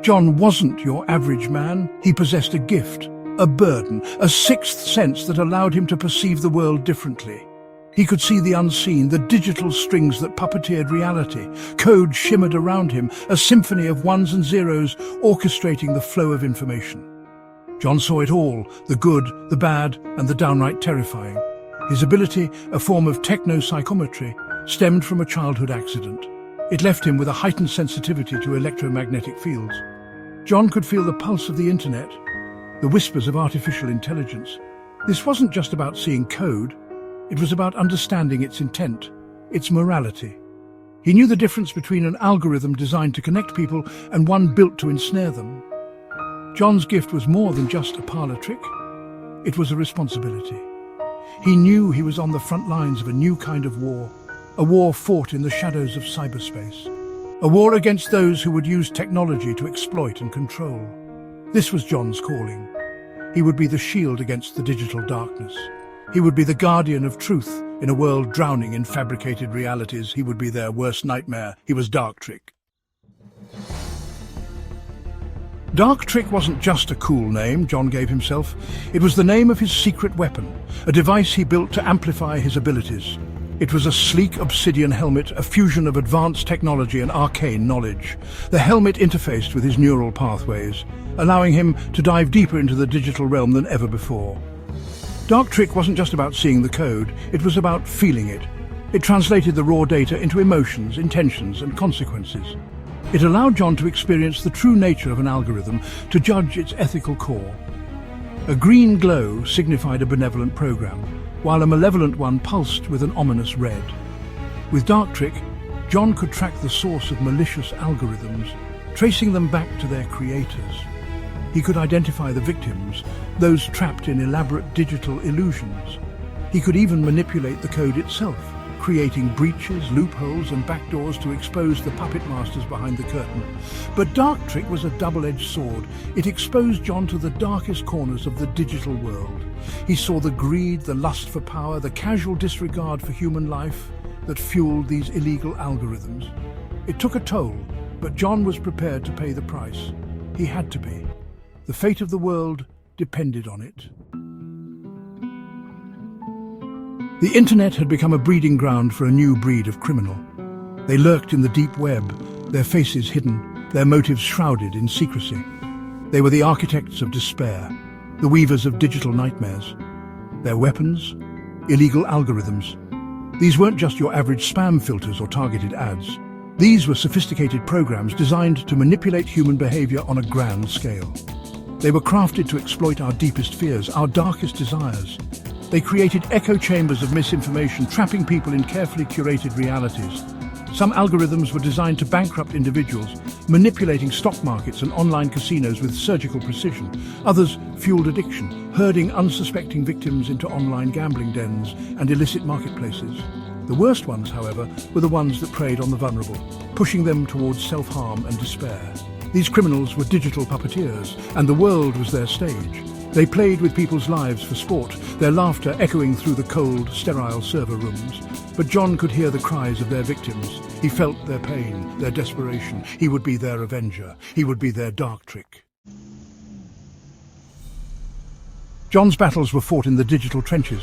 John wasn't your average man. He possessed a gift, a burden, a sixth sense that allowed him to perceive the world differently. He could see the unseen, the digital strings that puppeteered reality. Code shimmered around him, a symphony of ones and zeros orchestrating the flow of information. John saw it all, the good, the bad, and the downright terrifying. His ability, a form of techno-psychometry, stemmed from a childhood accident. It left him with a heightened sensitivity to electromagnetic fields. John could feel the pulse of the internet, the whispers of artificial intelligence. This wasn't just about seeing code, it was about understanding its intent, its morality. He knew the difference between an algorithm designed to connect people and one built to ensnare them. John's gift was more than just a parlor trick. It was a responsibility. He knew he was on the front lines of a new kind of a war fought in the shadows of cyberspace, a war against those who would use technology to exploit and control. This was John's calling. He would be the shield against the digital darkness. He would be the guardian of truth in a world drowning in fabricated realities. He would be their worst nightmare. He was Darktrick. Darktrick wasn't just a cool name John gave himself. It was the name of his secret weapon, a device he built to amplify his abilities. It was a sleek obsidian helmet, a fusion of advanced technology and arcane knowledge. The helmet interfaced with his neural pathways, allowing him to dive deeper into the digital realm than ever before. Darktrick wasn't just about seeing the code, it was about feeling it. It translated the raw data into emotions, intentions, and consequences. It allowed John to experience the true nature of an algorithm, to judge its ethical core. A green glow signified a benevolent program, while a malevolent one pulsed with an ominous red. With Darktrick, John could track the source of malicious algorithms, tracing them back to their creators. He could identify the victims, those trapped in elaborate digital illusions. He could even manipulate the code itself, creating breaches, loopholes, and backdoors to expose the puppet masters behind the curtain. But Darktrick was a double-edged sword. It exposed John to the darkest corners of the digital world. He saw the greed, the lust for power, the casual disregard for human life that fueled these illegal algorithms. It took a toll, but John was prepared to pay the price. He had to be. The fate of the world depended on it. The internet had become a breeding ground for a new breed of criminal. They lurked in the deep web, their faces hidden, their motives shrouded in secrecy. They were the architects of despair, the weavers of digital nightmares. Their weapons? Illegal algorithms. These weren't just your average spam filters or targeted ads. These were sophisticated programs designed to manipulate human behavior on a grand scale. They were crafted to exploit our deepest fears, our darkest desires. They created echo chambers of misinformation, trapping people in carefully curated realities. Some algorithms were designed to bankrupt individuals, manipulating stock markets and online casinos with surgical precision. Others fueled addiction, herding unsuspecting victims into online gambling dens and illicit marketplaces. The worst ones, however, were the ones that preyed on the vulnerable, pushing them towards self-harm and despair. These criminals were digital puppeteers, and the world was their stage. They played with people's lives for sport, their laughter echoing through the cold, sterile server rooms. But John could hear the cries of their victims. He felt their pain, their desperation. He would be their avenger. He would be their Darktrick. John's battles were fought in the digital trenches,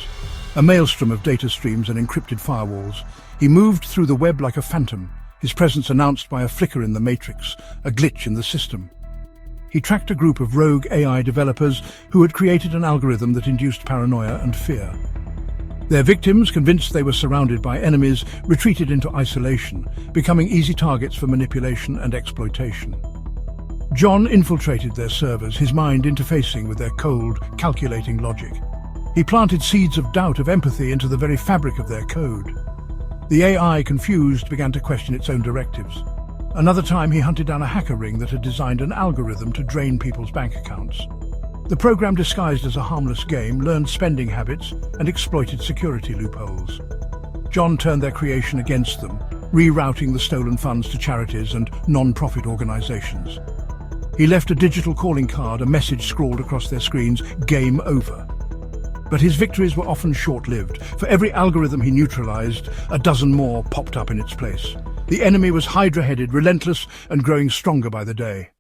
a maelstrom of data streams and encrypted firewalls. He moved through the web like a phantom, his presence announced by a flicker in the matrix, a glitch in the system. He tracked a group of rogue AI developers who had created an algorithm that induced paranoia and fear. Their victims, convinced they were surrounded by enemies, retreated into isolation, becoming easy targets for manipulation and exploitation. John infiltrated their servers, his mind interfacing with their cold, calculating logic. He planted seeds of doubt, of empathy into the very fabric of their code. The AI, confused, began to question its own directives. Another time, he hunted down a hacker ring that had designed an algorithm to drain people's bank accounts. The program, disguised as a harmless game, learned spending habits and exploited security loopholes. John turned their creation against them, rerouting the stolen funds to charities and non-profit organizations. He left a digital calling card, a message scrawled across their screens, "Game over." But his victories were often short-lived. For every algorithm he neutralized, a dozen more popped up in its place. The enemy was hydra-headed, relentless, and growing stronger by the day.